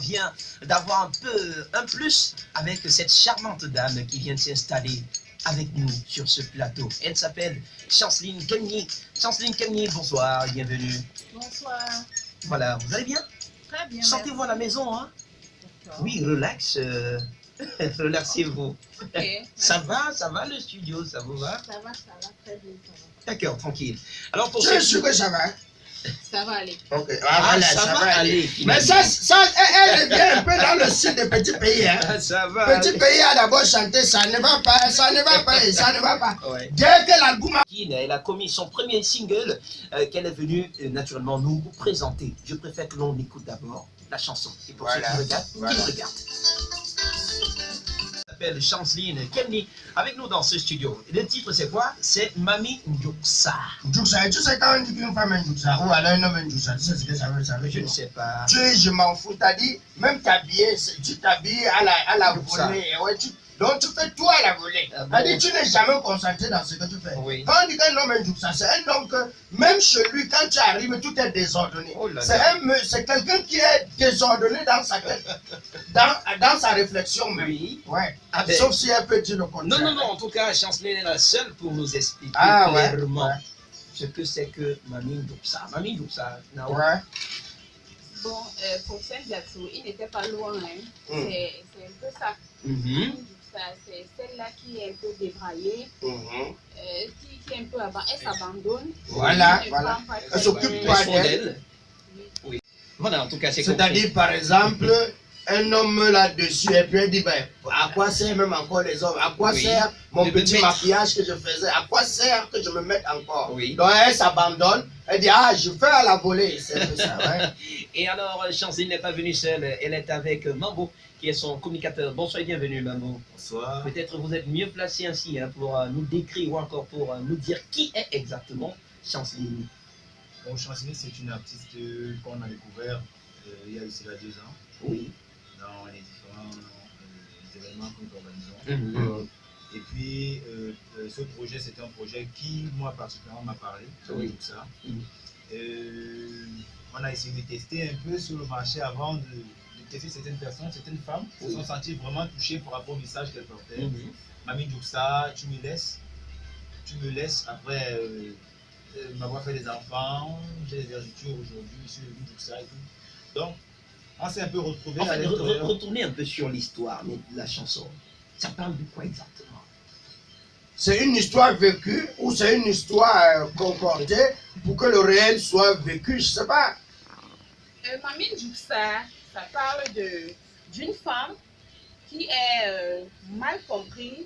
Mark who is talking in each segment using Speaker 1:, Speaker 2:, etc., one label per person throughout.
Speaker 1: Vient d'avoir un plus avec cette charmante dame qui vient de s'installer avec nous sur ce plateau. Elle s'appelle Chanceline Kemny. Chanceline Kemny, bonsoir, bienvenue.
Speaker 2: Bonsoir.
Speaker 1: Voilà, vous allez bien?
Speaker 2: Très bien.
Speaker 1: Sentez-vous à la maison, hein? Oui, relax. Relaxez-vous.
Speaker 2: Okay,
Speaker 1: ça va le studio, ça vous va?
Speaker 2: Ça va, très bien.
Speaker 1: D'accord, tranquille. Alors pour
Speaker 3: je suis sûr que ça va.
Speaker 2: Ça va aller.
Speaker 3: Ok,
Speaker 1: voilà, ça va aller.
Speaker 3: Mais ça, elle est bien un peu dans le style des petits pays. Hein.
Speaker 1: Ça va.
Speaker 3: Petit pays a d'abord chanté, ça ne va pas, ça ne va pas, ça ne va pas.
Speaker 1: Ouais.
Speaker 3: Dès que l'album
Speaker 1: Elle a commis son premier single qu'elle est venue naturellement nous présenter. Je préfère que l'on écoute d'abord la chanson. Et pour ceux qui regardent, qui me regardent. S'appelle Chanceline Kemny avec nous dans ce studio. Le titre c'est quoi? C'est Mami Ndjouksa.
Speaker 3: Ndjouksa, tu sais quand on dit qu'une femme est Ndjouksa ou alors un homme est Ndjouksa, tu sais ce que ça veut dire?
Speaker 1: Je ne sais pas.
Speaker 3: Je m'en fous, t'as dit, même t'habiller, tu t'habilles à la volée. Ouais, donc tu fais tout à la volée.
Speaker 1: Ah bon?
Speaker 3: T'as dit, tu n'es jamais concentré dans ce que tu fais.
Speaker 1: Oui.
Speaker 3: Quand on dit qu'un homme est Ndjouksa, c'est un homme que même chez lui, quand tu arrives, tout est désordonné.
Speaker 1: Oh là
Speaker 3: c'est quelqu'un qui est désordonné dans sa tête, dans sa réflexion même.
Speaker 1: Oui.
Speaker 3: Ouais.
Speaker 1: Avec...
Speaker 3: Sauf si elle peut dire le contraire.
Speaker 1: Non, en tout cas, Chanceline est la seule pour nous expliquer clairement ce que c'est que Mami Ndjouksa. Mami Ndjouksa,
Speaker 3: ouais.
Speaker 2: Bon, pour Saint-Jatou, il n'était pas loin. Hein. C'est un peu ça. C'est celle-là qui est un peu débraillée, qui est un peu avant. Elle s'abandonne.
Speaker 3: Voilà. Elle s'occupe pas d'elle.
Speaker 1: Oui. Voilà, en tout cas, c'est
Speaker 3: c'est-à-dire, par exemple, un homme là-dessus, et puis elle dit, ben, à quoi sert même encore les hommes? À quoi sert mon petit maquillage que je faisais? À quoi sert que je me mette encore? Donc elle s'abandonne, elle dit, je fais à la volée. C'est un peu ça, ouais.
Speaker 1: Et alors, Chanceline n'est pas venue seule, elle est avec Mambo, qui est son communicateur. Bonsoir et bienvenue, Mambo.
Speaker 4: Bonsoir.
Speaker 1: Peut-être vous êtes mieux placé ainsi pour nous décrire ou encore pour nous dire qui est exactement Chanceline.
Speaker 4: Bon, Chanceline, c'est une artiste qu'on a découvert il y a ici 2 ans.
Speaker 1: Oui.
Speaker 4: Dans les différents événements que nous organisons. Et puis, ce projet, c'est un projet qui, moi, particulièrement, m'a parlé. Tout ça. On a essayé de tester un peu sur le marché avant de tester certaines personnes, certaines femmes se sont senties vraiment touchées par rapport au message qu'elles portaient. Mami Ndjouksa, tu me laisses après m'avoir fait des enfants, j'ai des vergetures aujourd'hui, je suis devenu Ndjouksa et tout. Donc, on s'est un peu retrouvés.
Speaker 1: En fait, retournez un peu sur l'histoire de la chanson. Ça parle de quoi exactement?
Speaker 3: C'est une histoire vécue ou c'est une histoire concordée pour que le réel soit vécu, je ne sais pas.
Speaker 2: Mami Ndjouksa, ça parle d'une femme qui est mal comprise.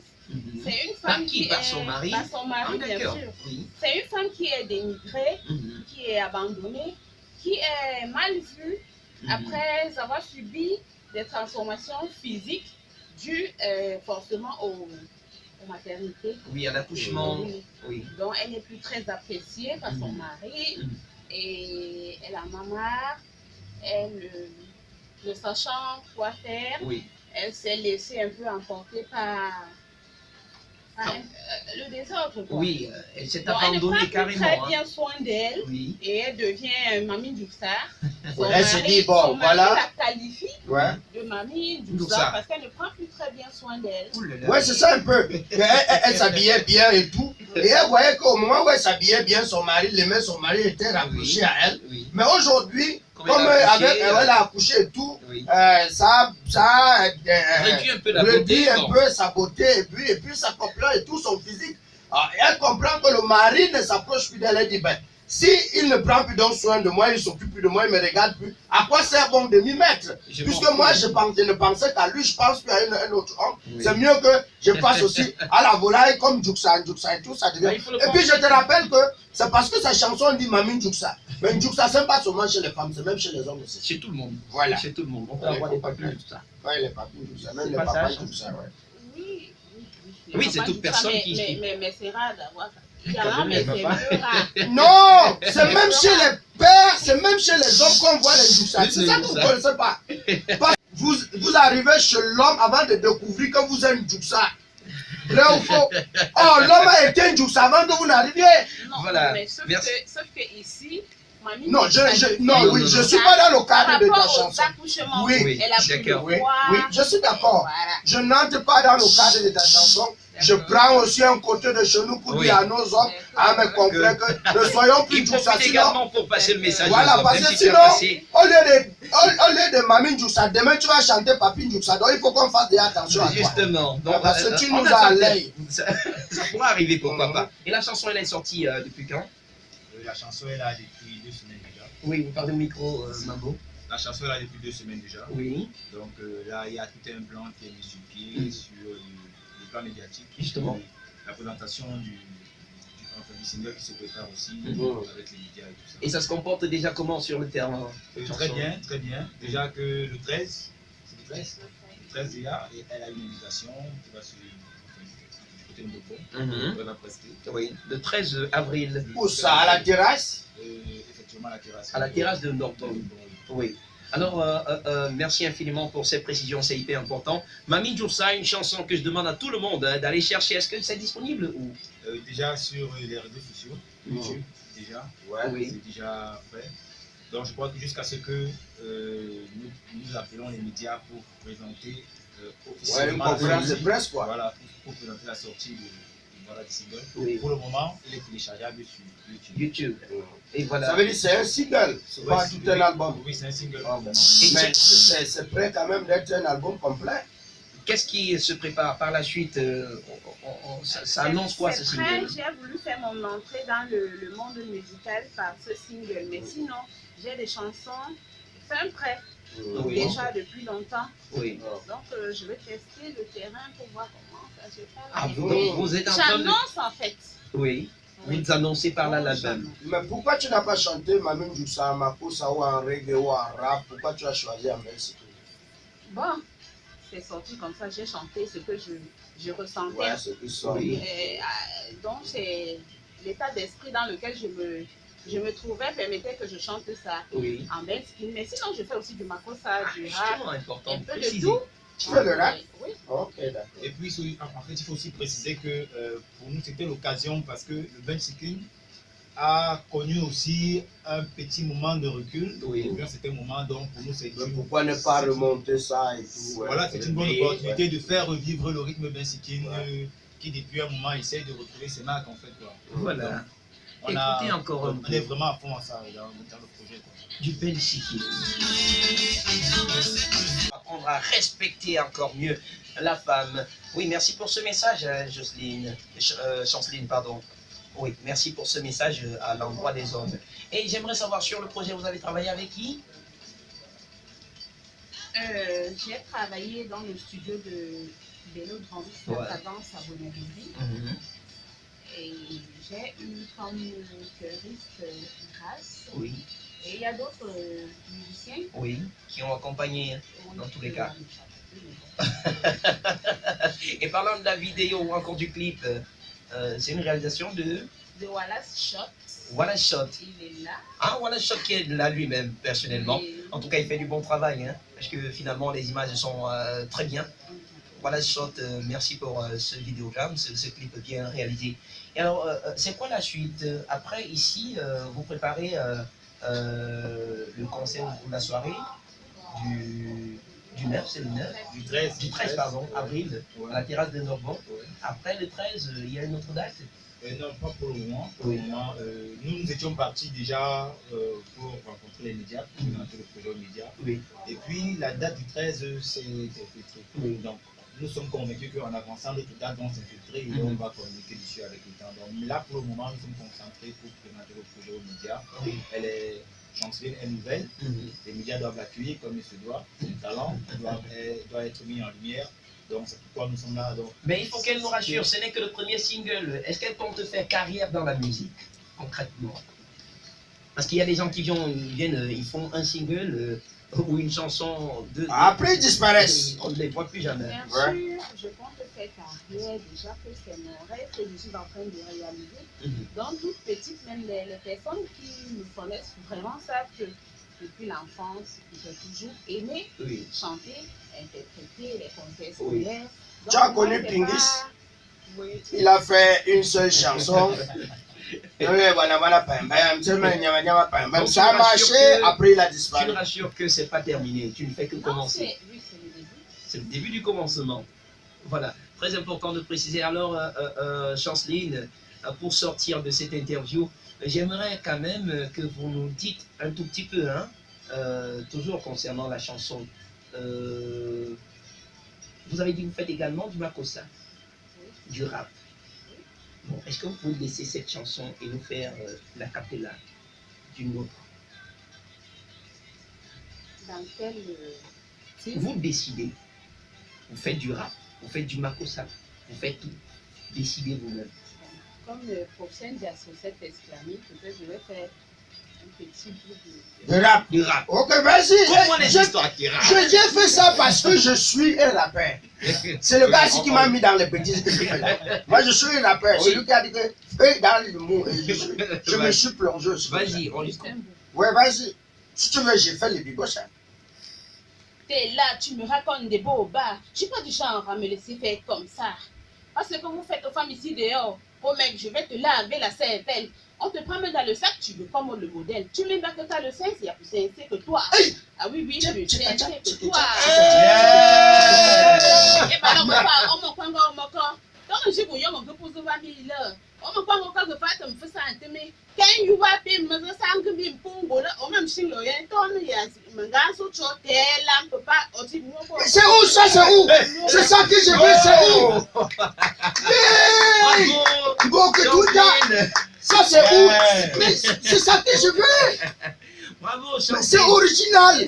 Speaker 2: C'est une femme qui
Speaker 1: par son mari?
Speaker 2: Par son mari, bien sûr. Oui. C'est une femme qui est dénigrée, qui est abandonnée, qui est mal vue après avoir subi des transformations physiques dues forcément aux maternités.
Speaker 1: Oui, à l'accouchement. Oui.
Speaker 2: Donc elle n'est plus très appréciée par son mari et elle a marre. Elle, ne sachant quoi faire, elle s'est laissée un peu emporter par le désordre. Quoi.
Speaker 1: Oui, elle s'est abandonnée carrément.
Speaker 2: Elle ne prend plus très bien soin d'elle et elle devient Mami Ndjouksa.
Speaker 3: Elle se dit, bon, voilà.
Speaker 2: La qualifie de Mami Ndjouksa parce qu'elle ne prend plus très bien soin d'elle.
Speaker 3: Oui, c'est ça un peu. Elle s'habillait bien et tout. Et elle voyait qu'au moment où elle s'habillait bien, son mari l'aimait, son mari était raccroché à elle. Mais aujourd'hui, comme elle a accouché et tout, ça réduit un peu sa beauté et puis sa complète et tout son physique. Alors, elle comprend que le mari ne s'approche plus d'elle. Elle dit, ben, s'il ne prend plus donc soin de moi, il ne s'occupe plus de moi, il ne me regarde plus, à quoi sert bon de m'y mettre? Puisque moi, je ne pensais qu'à lui, je pense plus à un autre homme. C'est mieux que je passe aussi à la volaille comme Ndjouksa et tout, ça devient. Et puis je te rappelle que c'est parce que sa chanson dit Mami Ndjouksa. Mais Ndjouksa, c'est pas seulement chez les femmes, c'est même chez les hommes aussi.
Speaker 1: Chez tout le monde.
Speaker 3: Voilà.
Speaker 1: Chez tout le monde. On peut avoir des papis Ndjouksa.
Speaker 3: Oui, les papis Ndjouksa, même les papas Ndjouksa,
Speaker 2: oui.
Speaker 1: Oui, c'est toute personne qui...
Speaker 2: Mais c'est rare d'avoir ça. Mais c'est rare.
Speaker 3: Non, c'est même chez les pères, c'est même chez les hommes qu'on voit les Ndjouksa. C'est ça que vous ne connaissez pas. Vous arrivez chez l'homme avant de découvrir que vous êtes Ndjouksa. Vrai ou faux? Oh, l'homme a été Ndjouksa avant que vous n'arriviez.
Speaker 2: Non, voilà. Mais sauf que ici, Mamie
Speaker 3: Non, oui, je ne suis pas dans le cadre de ta chanson.
Speaker 2: Accouchements,
Speaker 3: Oui,
Speaker 2: elle a pris le
Speaker 1: d'accord.
Speaker 2: poids.
Speaker 3: Oui, je suis d'accord.
Speaker 2: Voilà.
Speaker 3: Je n'entre pas dans le cadre de ta chanson. Je prends aussi un côté de chez nous pour
Speaker 1: Oui.
Speaker 3: dire à nos hommes, à mes confrères que ne soyons plus
Speaker 1: Il
Speaker 3: tout ça.
Speaker 1: profite
Speaker 3: Sinon,
Speaker 1: également pour passer le message.
Speaker 3: voilà,
Speaker 1: aux hommes,
Speaker 3: parce
Speaker 1: même
Speaker 3: que
Speaker 1: si tu as
Speaker 3: sinon,
Speaker 1: passé.
Speaker 3: au lieu de Mamie Djoussa, demain tu vas chanter Papi Djoussa. Donc il faut qu'on fasse des attention à toi.
Speaker 1: Justement. Donc,
Speaker 3: Parce que tu
Speaker 1: on
Speaker 3: nous
Speaker 1: attend
Speaker 3: as à
Speaker 1: peut-être.
Speaker 3: l'œil.
Speaker 1: Ça pourra arriver, pourquoi pas. Et la chanson, elle est sortie depuis quand?
Speaker 4: La chanson est là depuis 2 semaines déjà.
Speaker 1: Oui, vous parlez au micro, Mambo.
Speaker 4: La chanson est là depuis 2 semaines déjà.
Speaker 1: Oui,
Speaker 4: Donc là, il y a tout un plan qui est mis sur pied sur le plan médiatique.
Speaker 1: Justement.
Speaker 4: La présentation du single qui se prépare aussi avec les médias et tout ça.
Speaker 1: Et ça se comporte déjà comment sur le terrain?
Speaker 4: Très bien, très bien. Déjà que le 13, c'est le 13? Le 13 déjà, et elle a une invitation qui va se du côté de Mboko. Elle va prester.
Speaker 1: Oui, le 13 avril.
Speaker 3: Où ça, à la terrasse?
Speaker 4: Effectivement, à la terrasse.
Speaker 1: À la terrasse de Nordpol. Oui. Alors, merci infiniment pour ces précisions, c'est hyper important. Mamie Djoussa, une chanson que je demande à tout le monde d'aller chercher. Est-ce que c'est disponible ou...
Speaker 4: Déjà sur les réseaux sociaux, YouTube, déjà,
Speaker 1: Oui.
Speaker 4: c'est déjà fait. Donc je crois que jusqu'à ce que nous appelons les médias pour présenter
Speaker 3: Ouais, une
Speaker 4: officiellement
Speaker 3: conférence de presse, quoi.
Speaker 4: voilà, pour présenter la sortie du single.
Speaker 1: Oui.
Speaker 4: Pour le moment, il est téléchargeable sur YouTube.
Speaker 1: YouTube. Et voilà.
Speaker 3: Ça veut dire que c'est un single, c'est pas tout un album.
Speaker 4: Oui, c'est un single.
Speaker 3: Ah, bon.
Speaker 1: Et
Speaker 3: Mais c'est prêt quand même d'être un album complet.
Speaker 1: qu'est-ce qui se prépare par la suite ça annonce quoi ce
Speaker 2: C'est prêt,
Speaker 1: single?
Speaker 2: j'ai voulu faire mon entrée dans le monde musical par ce single. Mais sinon, j'ai des chansons fin prêt.
Speaker 1: Oui.
Speaker 2: Déjà depuis longtemps.
Speaker 1: Oui.
Speaker 2: Donc, je vais tester le terrain pour voir comment ça se passe.
Speaker 1: Ah,
Speaker 2: Et
Speaker 1: donc vous êtes en train de...
Speaker 2: j'annonce en fait.
Speaker 1: Oui. Vous annoncez par là l'album.
Speaker 3: Mais pourquoi tu n'as pas chanté Mamie Djoussa, Makossa ou en reggae ou en rap? Pourquoi tu as choisi en Mexique?
Speaker 2: Bon, c'est sorti comme ça, j'ai chanté ce que je ressentais.
Speaker 3: Ouais, c'est plus ça.
Speaker 1: Oui.
Speaker 2: Donc, c'est l'état d'esprit dans lequel je me trouvais permettait que je chante ça
Speaker 1: Oui.
Speaker 2: en Belgique. Mais sinon, je fais aussi du makossa, du rap,
Speaker 1: Justement, important
Speaker 2: un
Speaker 1: de
Speaker 2: peu de
Speaker 1: préciser.
Speaker 2: tout.
Speaker 3: Tu fais le rap?
Speaker 2: Oui.
Speaker 3: Ok, d'accord.
Speaker 4: Et puis, en fait, il faut aussi préciser que pour nous, c'était l'occasion parce que le benchicking a connu aussi un petit moment de recul.
Speaker 1: Oui.
Speaker 4: Et puis, à un certain moment, donc pour nous, c'est
Speaker 3: Mais pourquoi ne pas remonter ça et tout?
Speaker 4: Voilà, c'est une bonne
Speaker 1: Et-
Speaker 4: opportunité de faire revivre le rythme benchicking qui, depuis un moment, essaye de retrouver ses marques, en fait. Quoi.
Speaker 1: Voilà.
Speaker 4: On,
Speaker 1: Écoutez encore un
Speaker 4: on
Speaker 1: peu
Speaker 4: est vraiment à fond à ça dans le projet. Quoi.
Speaker 1: du Belchiki. Apprendre à respecter encore mieux la femme. Oui, merci pour ce message, Jocelyne. Chanceline, pardon. Oui, merci pour ce message à l'endroit des hommes. Et j'aimerais savoir sur le projet, vous allez travailler avec qui?
Speaker 2: J'ai travaillé dans le studio de Bélo Grandis,
Speaker 1: Ouais.
Speaker 2: la danse à Bonavie. Et j'ai eu comme choriste Grace.
Speaker 1: Oui,
Speaker 2: Et il y a d'autres musiciens.
Speaker 1: oui, qui ont accompagné dans tous les cas.
Speaker 2: Oui.
Speaker 1: Et parlant de la vidéo ou encore du clip, c'est une réalisation de
Speaker 2: De Wallace Shot.
Speaker 1: Wallace Shot.
Speaker 2: Il est là.
Speaker 1: Ah, Wallace Shot qui est là lui-même, personnellement.
Speaker 2: Et-
Speaker 1: En tout cas, il fait du bon travail, hein, parce que finalement, les images sont très bien. Wallace Shot, merci pour ce vidéogramme, ce clip bien réalisé. Et alors, c'est quoi la suite? Après, ici, vous préparez le concert ou la soirée du 9, c'est le 9?
Speaker 4: Du 13,
Speaker 1: Du 13, pardon, avril,
Speaker 4: Ouais.
Speaker 1: à la terrasse de Norbon.
Speaker 4: Ouais.
Speaker 1: Après le 13, il y a une autre date?
Speaker 4: Non, pas pour le moment. Pour
Speaker 1: Oui.
Speaker 4: le moment, nous étions partis déjà pour rencontrer les médias, pour présenter le projet aux médias.
Speaker 1: Oui.
Speaker 4: Et puis la date du 13, c'est infiltré.
Speaker 1: Oui.
Speaker 4: Donc nous sommes convaincus qu'en avançant, d'autres dates vont s'infiltrer et on va communiquer dessus avec le temps. Donc là, pour le moment, nous sommes concentrés pour présenter le projet aux médias.
Speaker 1: Oui.
Speaker 4: Elle est chancelée, elle est nouvelle. Les médias doivent l'accueillir comme il se doit. Son talent doit être mis en lumière. Donc c'est pourquoi nous sommes là. Donc,
Speaker 1: Mais il faut qu'elle nous rassure, ce n'est que le premier single. Est-ce qu'elle compte faire carrière dans la musique, concrètement? Parce qu'il y a des gens qui viennent, ils font un single ou une chanson de...
Speaker 3: Après, ils disparaissent.
Speaker 1: On ne les voit plus jamais.
Speaker 2: Bien
Speaker 3: Ouais.
Speaker 2: sûr, je compte faire carrière déjà que c'est mon rêve que je suis en train de réaliser. Donc, toute petite, même les personnes qui me connaissent vraiment savent que depuis l'enfance, j'ai toujours aimé
Speaker 1: Oui.
Speaker 2: chanter, interpréter les concerts
Speaker 1: Oui.
Speaker 2: scolaires.
Speaker 3: Tu as
Speaker 2: Donc,
Speaker 3: connu
Speaker 2: moi, c'est
Speaker 3: Pingis?
Speaker 2: pas- Oui.
Speaker 3: Il a fait une seule chanson. Ça a marché, après il a
Speaker 1: Tu
Speaker 3: disparu.
Speaker 1: me rassures que c'est pas terminé, tu ne fais que
Speaker 2: Non,
Speaker 1: commencer.
Speaker 2: oui, c'est le début.
Speaker 1: C'est le début du commencement. Voilà, très important de préciser. Alors, Chanceline, pour sortir de cette interview, j'aimerais quand même que vous nous dites un tout petit peu, hein, toujours concernant la chanson. Vous avez dit que vous faites également du makossa, du rap. Bon, est-ce que vous pouvez laisser cette chanson et nous faire la cappella d'une autre?
Speaker 2: Dans quel style?
Speaker 1: Vous décidez. Vous faites du rap, vous faites du makossa, vous faites tout. Décidez vous-même.
Speaker 2: Comme le prochain Diasocète exclamé, peut-être je vais faire un petit bout de...
Speaker 3: De rap.
Speaker 1: Du rap.
Speaker 3: Ok, vas-y.
Speaker 1: Comment les histoires qui rap?
Speaker 3: J'ai fait ça parce que je suis un rappeur. C'est le gars qui m'a mis dans les bêtises que je fais. Moi, je suis un rappeur.
Speaker 1: Oui.
Speaker 3: C'est lui qui a dit que dans l'humour, je me suis plongé aussi.
Speaker 1: Vas-y, on lui
Speaker 2: Juste un bout.
Speaker 3: Ouais, vas-y. Si tu veux, j'ai fait le bibo ça.
Speaker 2: T'es là, tu me racontes des beaux bas. Je suis pas du genre à me laisser faire comme ça. Parce que vous faites aux femmes ici dehors. Oh mec, je vais te laver la cervelle. On te prend même dans le sac, tu veux comme le modèle. Tu même pas que t'as le sein, il y a plus sincère que toi.
Speaker 3: Hey!
Speaker 2: Ah oui, oui,
Speaker 3: Tiens,
Speaker 2: plus
Speaker 3: tiens,
Speaker 2: sincère
Speaker 3: tiens,
Speaker 2: que
Speaker 3: tiens,
Speaker 2: toi.
Speaker 3: tiens.
Speaker 2: Eh ben alors, on me prend encore, donc je vous y mon groupe pour là. On me prend encore que pas me fait ça en témé. Quand you va payer me ça en que bien pour bon là, on même si le yen ton ya me gars au cho là peut pas au type moi.
Speaker 3: C'est où ça, c'est où? C'est ça que je veux, c'est où?
Speaker 1: Bravo!
Speaker 3: Bon, que tout ça, ça c'est où? Mais c'est ça que je veux.
Speaker 1: Bravo,
Speaker 3: Mais
Speaker 1: Chanceline!
Speaker 3: c'est original.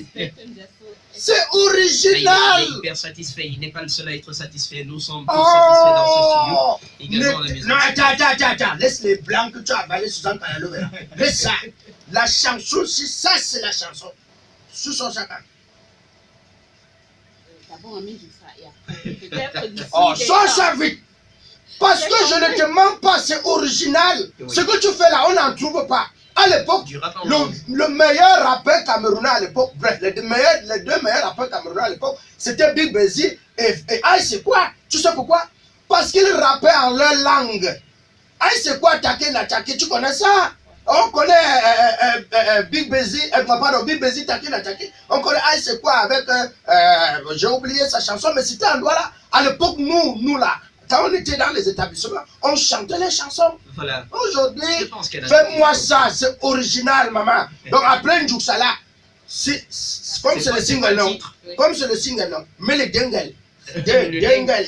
Speaker 3: C'est
Speaker 1: Il est
Speaker 3: original.
Speaker 1: hyper satisfait, il n'est pas le seul à être satisfait. Nous sommes tous satisfaits dans
Speaker 3: Oh!
Speaker 1: ce studio, également à la maison.
Speaker 3: Non, attends. Laisse les blancs que tu as avalés sous un canalo. Laisse ça. La chanson, si ça c'est la chanson. Sous son chacun.
Speaker 2: D'abord, on met du ça. Peut-être d'ici.
Speaker 3: Oh, sors ça vite. Parce que je ne te mens pas, c'est original.
Speaker 1: Oui.
Speaker 3: Ce que tu fais là, on n'en trouve pas. À l'époque,
Speaker 1: Du rap en langue.
Speaker 3: le meilleur rappeur camerounais à l'époque, bref, les deux meilleurs rappeurs camerounais à l'époque, c'était Big Bézi et Aïe, c'est quoi? Tu sais pourquoi? Parce qu'ils rappaient en leur langue. Aïe, c'est quoi Take Natake? Tu connais ça? On connaît Big Bézi, pardon, Big Bézi, Take Natake. On connaît Aïe, c'est quoi avec, j'ai oublié sa chanson, mais c'était en Douala. À l'époque, nous là, quand on était dans les établissements, on chantait les chansons.
Speaker 1: Voilà.
Speaker 3: Aujourd'hui,
Speaker 1: Je pense qu'elle a-
Speaker 3: fais-moi ça, c'est original, maman. Donc après Ndjouksa là, comme c'est
Speaker 1: quoi,
Speaker 3: le single
Speaker 1: quoi
Speaker 3: non,
Speaker 1: titre?
Speaker 3: comme c'est le single non, mais les dengel.
Speaker 1: Le
Speaker 3: Dengel.
Speaker 1: dingle.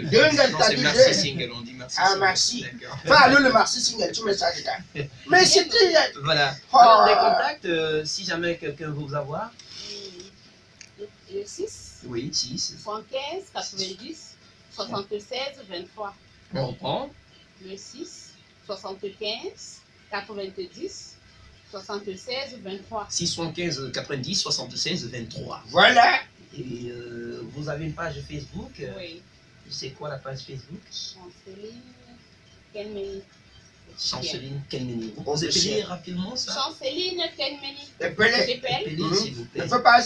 Speaker 3: Dengel,
Speaker 1: Non,
Speaker 3: t'as
Speaker 1: c'est
Speaker 3: dit
Speaker 1: merci
Speaker 3: dengel.
Speaker 1: single, on dit merci
Speaker 3: Ah,
Speaker 1: single.
Speaker 3: merci.
Speaker 1: D'accord.
Speaker 3: Va aller le merci single, tu mets ça dedans. Mais c'était.
Speaker 1: Voilà.
Speaker 3: Oh.
Speaker 1: Alors, des contacts, si jamais quelqu'un veut vous avoir.
Speaker 2: Le 6,
Speaker 1: Oui, 6.
Speaker 2: 75, 90, 76, 23.
Speaker 1: On reprend.
Speaker 2: Le 6, 75, 90, 76, 23.
Speaker 1: 615 90 76 23.
Speaker 3: Voilà.
Speaker 1: Et vous avez une page Facebook.
Speaker 2: Oui.
Speaker 1: C'est quoi la page Facebook?
Speaker 2: Chanceline Kenmeni.
Speaker 1: Chanceline Kenmeni. Vous
Speaker 3: Officiel.
Speaker 1: appelez rapidement ça?
Speaker 2: Chanceline Kenmeni.
Speaker 3: Épelé.
Speaker 2: J'appelle
Speaker 1: Appelez, s'il vous
Speaker 3: Ne
Speaker 1: plaît.
Speaker 3: fais pas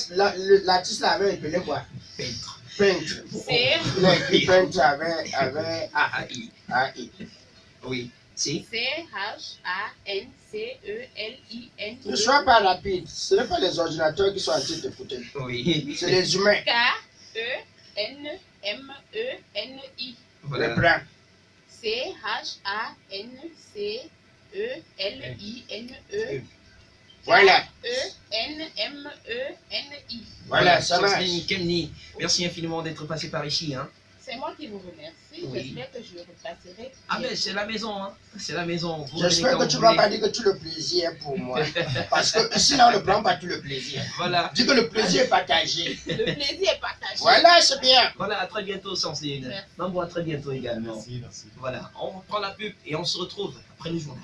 Speaker 3: l'artiste là avait épelé quoi?
Speaker 1: Peintre.
Speaker 3: Peintre.
Speaker 2: C,
Speaker 3: Il a écrit peintre avec
Speaker 1: A-A-I.
Speaker 3: AI.
Speaker 1: Oui. C'est
Speaker 2: C-H-A-N-C-E-L-I-N.
Speaker 3: Ne sois pas rapide. Ce n'est pas les ordinateurs qui sont en train de t'écouter.
Speaker 1: oui.
Speaker 3: C'est les humains.
Speaker 2: K-E-N-M-E-N-I.
Speaker 1: Voilà.
Speaker 3: Les blancs.
Speaker 2: C-H-A-N-C-E-L-I-N-E.
Speaker 3: Voilà.
Speaker 2: E-N-M-E-N-I.
Speaker 3: Voilà, ça marche.
Speaker 1: Chanceline Kenmeni, merci infiniment d'être passé par ici. Hein.
Speaker 2: C'est moi qui vous remercie.
Speaker 1: Oui.
Speaker 2: J'espère que je le repasserai.
Speaker 1: Ah ben c'est la maison, hein. C'est la maison. Vous
Speaker 3: J'espère
Speaker 1: venez
Speaker 3: que tu
Speaker 1: quand
Speaker 3: ne vas
Speaker 1: vous
Speaker 3: pas
Speaker 1: voulez.
Speaker 3: dire que tout le plaisir est pour moi. Parce que ici, là, on ne prend pas tout le plaisir.
Speaker 1: Voilà.
Speaker 3: Dis que le plaisir est partagé.
Speaker 2: Le plaisir est partagé.
Speaker 3: Voilà, c'est bien.
Speaker 1: Voilà, à très bientôt, Chanceline.
Speaker 2: Merci.
Speaker 1: Mambo, à très bientôt également.
Speaker 4: Merci.
Speaker 1: Voilà, on prend la pub et on se retrouve après le journal.